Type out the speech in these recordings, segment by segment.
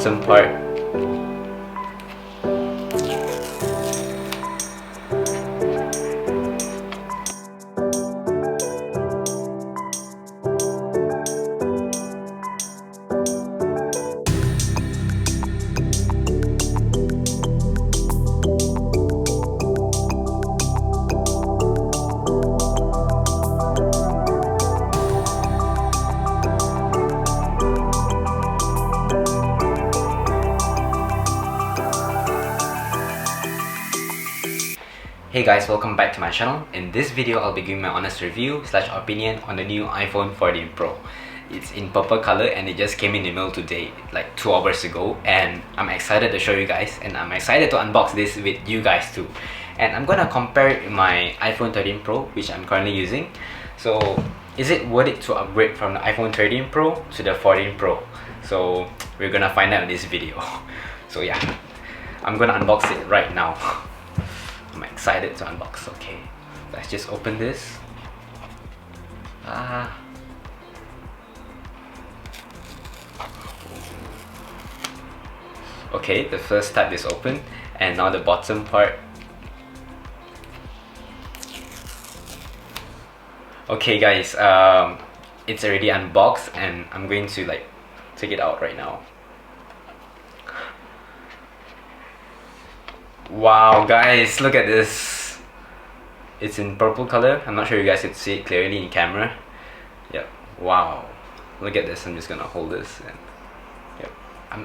Some part. Hey guys, welcome back to my channel. In this video, I'll be giving my honest review / opinion on the new iPhone 14 Pro. It's in purple color and it just came in the mail today, like 2 hours ago, and I'm excited to show you guys, and I'm excited to unbox this with you guys too. And I'm gonna compare my iPhone 13 Pro, which I'm currently using. So, is it worth it to upgrade from the iPhone 13 Pro to the 14 Pro? So, we're gonna find out in this video. So yeah, I'm gonna unbox it right now. I'm excited to unbox. Okay, let's just open this. Okay, the first tab is open, and now the bottom part. Okay guys, it's already unboxed and I'm going to take it out right now. Wow guys, look at this. It's in purple color. I'm not sure you guys can see it clearly in camera. Yep. Wow. Look at this. I'm just gonna hold this and yep.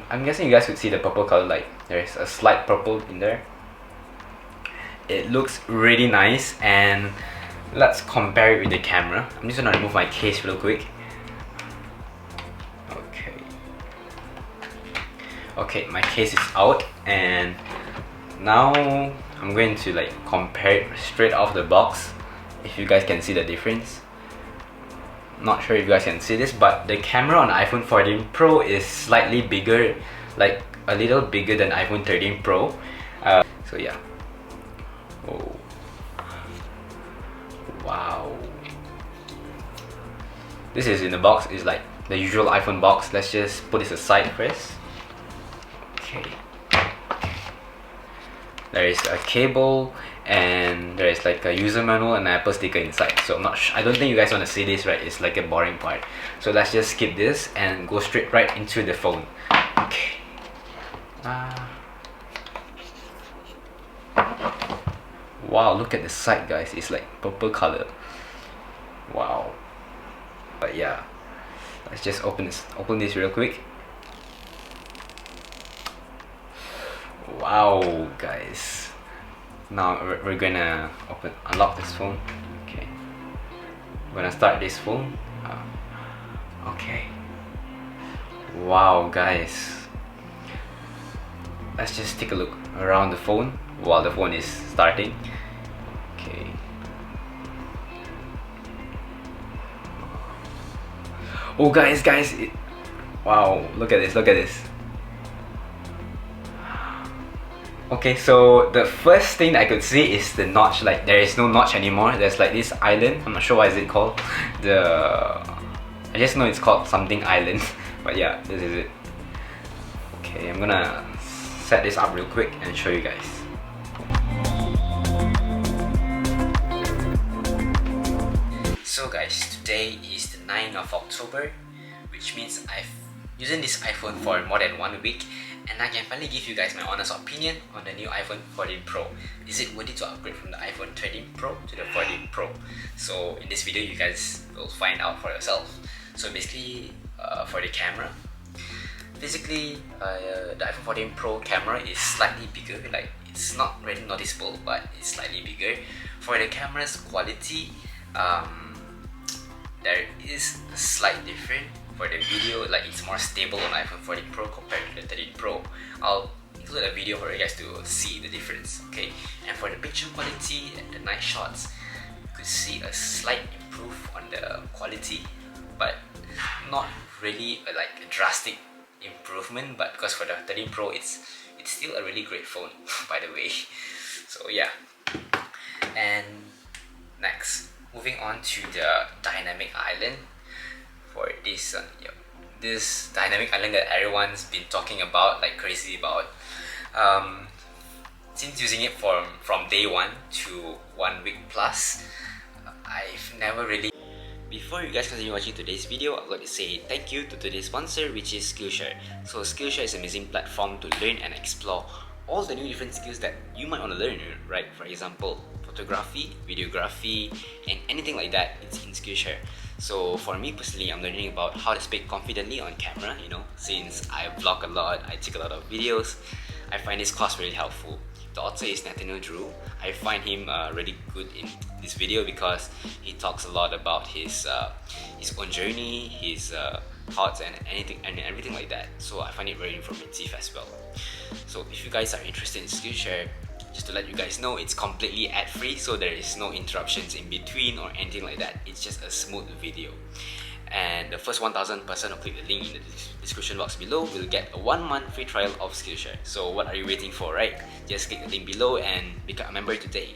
I'm guessing you guys could see the purple color, like there's a slight purple in there. It looks really nice, and let's compare it with the camera. I'm just gonna remove my case real quick. Okay, my case is out, and now I'm going to compare it straight off the box. If you guys can see the difference. Not sure if you guys can see this, but the camera on iPhone 14 Pro is slightly bigger, like a little bigger than iPhone 13 Pro. So yeah. Oh. Wow. This is in the box. It's like the usual iPhone box. Let's just put this aside first. Okay. There is a cable, and there is like a user manual and an Apple sticker inside. So I don't think you guys want to see this, right? It's like a boring part. So let's just skip this and go straight right into the phone. Okay. Wow, look at the side guys. It's like purple color. Wow. But yeah, let's just open this real quick. Wow guys, now we're gonna unlock this phone. Okay, we're gonna start this phone. Okay, wow guys, let's just take a look around the phone while the phone is starting. Okay, oh guys, wow, look at this. Okay, so the first thing I could see is the notch. Like there is no notch anymore. There's like this island. I'm not sure what is it called. I just know it's called something island. But yeah, this is it. Okay, I'm gonna set this up real quick and show you guys. So guys, today is the 9th of October, which means I've using this iPhone for more than 1 week, and I can finally give you guys my honest opinion on the new iPhone 14 Pro. Is it worth it to upgrade from the iPhone 13 Pro to the 14 Pro? So in this video, you guys will find out for yourself. So basically, for the camera, physically, the iPhone 14 Pro camera is slightly bigger. Like it's not really noticeable, but it's slightly bigger. For the camera's quality, there is a slight difference. For the video, like it's more stable on iPhone 14 Pro compared to the 13 Pro. I'll include a video for you guys to see the difference. Okay, and for the picture quality and the night shots, you could see a slight improve on the quality, but not really a drastic improvement. But because for the 13 Pro, it's still a really great phone, by the way. So yeah, and next, moving on to the dynamic island. For this, this dynamic island that everyone's been talking about like crazy about. Since using it from day one to 1 week plus, I've never really. Before you guys continue watching today's video, I'd like to say thank you to today's sponsor, which is Skillshare. So Skillshare is an amazing platform to learn and explore all the new different skills that you might want to learn, right? For example, photography, videography, and anything like that, it's in Skillshare. So for me personally, I'm learning about how to speak confidently on camera, since I vlog a lot, I take a lot of videos. I find this course really helpful. The author is Nathaniel Drew. I find him really good in this video because he talks a lot about his own journey, his thoughts and everything like that. So I find it very informative as well. So if you guys are interested in Skillshare, just to let you guys know, it's completely ad-free, so there is no interruptions in between or anything like that. It's just a smooth video. And the first 1,000 person who click the link in the description box below will get a 1-month free trial of Skillshare. So what are you waiting for, right? Just click the link below and become a member today.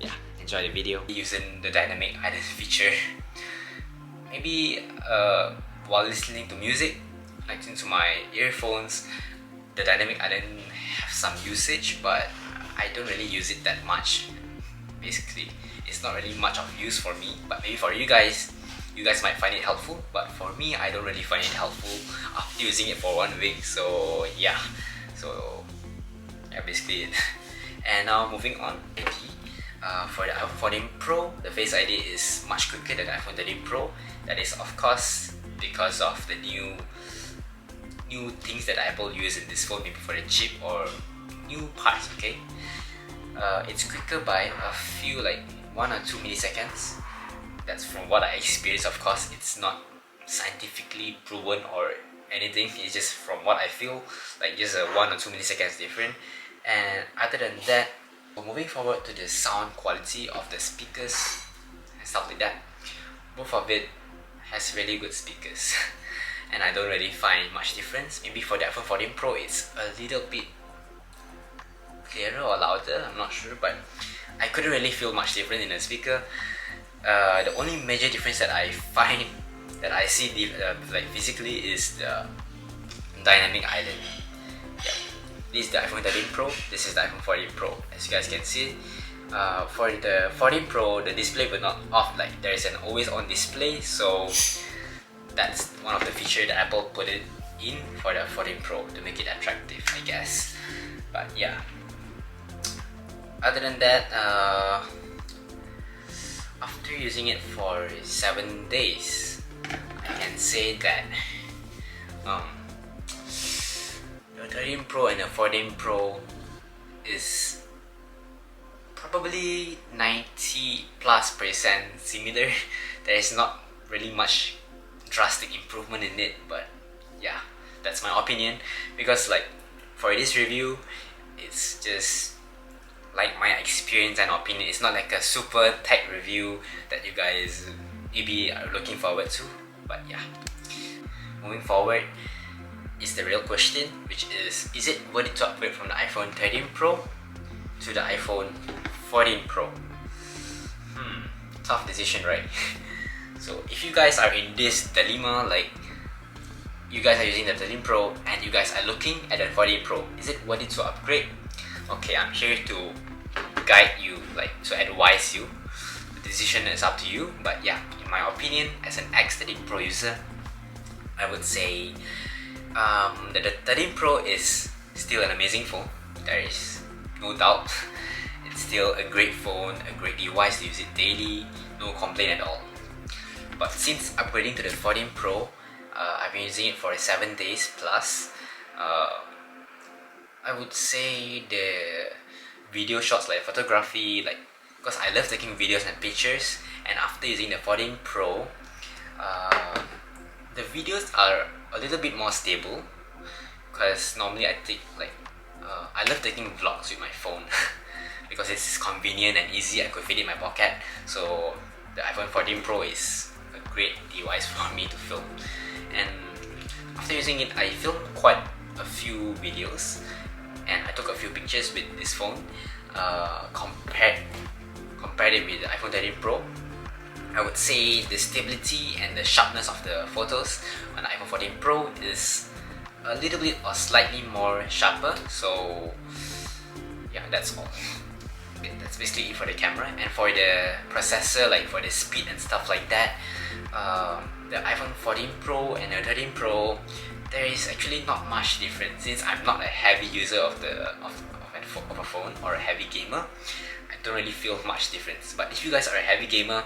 Yeah, enjoy the video. Using the dynamic island feature, maybe while listening to music, connecting to my earphones, the dynamic island have some usage, but I don't really use it that much. Basically, it's not really much of use for me, but maybe for you guys might find it helpful, but for me, I don't really find it helpful after using it for 1 week. So yeah, basically it. And now moving on, for the iPhone 14 Pro, the Face ID is much quicker than the iPhone 13 Pro. That is of course because of the new things that Apple use in this phone, maybe for the chip or new parts. Okay, it's quicker by a few, like 1 or 2 milliseconds. That's from what I experienced. Of course, it's not scientifically proven or anything. It's just from what I feel, like just a 1 or 2 milliseconds different. And other than that, moving forward to the sound quality of the speakers and stuff like that, both of it has really good speakers. And I don't really find much difference. Maybe for the iPhone 14 Pro, it's a little bit clearer or louder, I'm not sure, but I couldn't really feel much difference in the speaker. The only major difference that I find, that I see like physically, is the dynamic island. Yeah. This is the iPhone 13 Pro, this is the iPhone 14 Pro. As you guys can see, for the 14 Pro, the display will not off, like there is an always on display, so that's one of the features that Apple put it in for the 14 Pro to make it attractive, I guess. But yeah, other than that, after using it for 7 days, I can say that the 13 Pro and the 14 Pro is probably 90+% similar. There is not really much drastic improvement in it, but yeah, that's my opinion. Because like for this review, it's just like my experience and opinion. It's not like a super tech review that you guys maybe are looking forward to. But yeah, moving forward is the real question, which is it worth it to upgrade from the iPhone 13 Pro to the iPhone 14 Pro? Tough decision, right? So if you guys are in this dilemma, like you guys are using the 13 Pro and you guys are looking at the 14 Pro, is it worth it to upgrade? Okay, I'm here to guide you, like to advise you. The decision is up to you, but yeah, in my opinion, as an ex-13 Pro user, I would say that the 13 Pro is still an amazing phone. There is no doubt. It's still a great phone, a great device to use it daily, no complaint at all. But since upgrading to the 14 Pro, I've been using it for 7 days plus. I would say the video shots, like photography, like because I love taking videos and pictures, and after using the 14 Pro, the videos are a little bit more stable. Because normally I take I love taking vlogs with my phone because it's convenient and easy. I could fit it in my pocket. So the iPhone 14 Pro is a great device for me to film. And after using it, I filmed quite a few videos and I took a few pictures with this phone. Compared it with the iPhone 13 Pro, I would say the stability and the sharpness of the photos on the iPhone 14 Pro is a little bit or slightly more sharper. So yeah, that's all. Okay, that's basically it for the camera. And for the processor, like for the speed and stuff like that, the iPhone 14 Pro and the 13 Pro, there is actually not much difference. Since I'm not a heavy user of a phone or a heavy gamer, I don't really feel much difference. But if you guys are a heavy gamer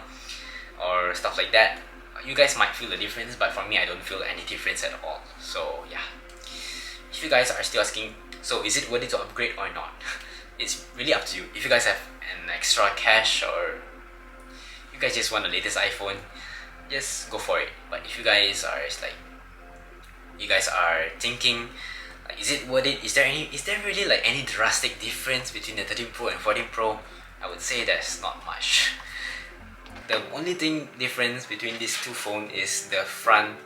or stuff like that, you guys might feel the difference, but for me, I don't feel any difference at all. So yeah, if you guys are still asking, so is it worth it to upgrade or not? It's really up to you. If you guys have an extra cash, or you guys just want the latest iPhone, just go for it. But if you guys are thinking, like, is it worth it? Is there really like any drastic difference between the 13 Pro and 14 Pro? I would say there's not much. The only difference between these two phones is the front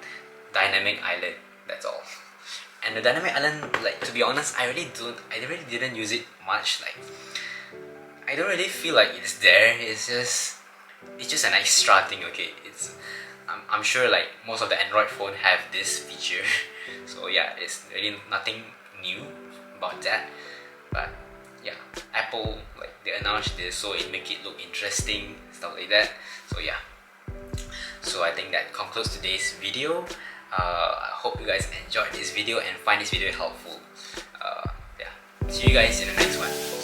dynamic island. That's all. And the dynamic island, like, to be honest, I really didn't use it much. Like, I don't really feel like it's there. It's just an extra thing. Okay, I'm sure like most of the Android phone have this feature. So yeah, it's really nothing new about that. But yeah, Apple, like, they announced this so it make it look interesting, stuff like that. So yeah, so I think that concludes today's video. I hope you guys enjoyed this video and find this video helpful. Yeah, see you guys in the next one.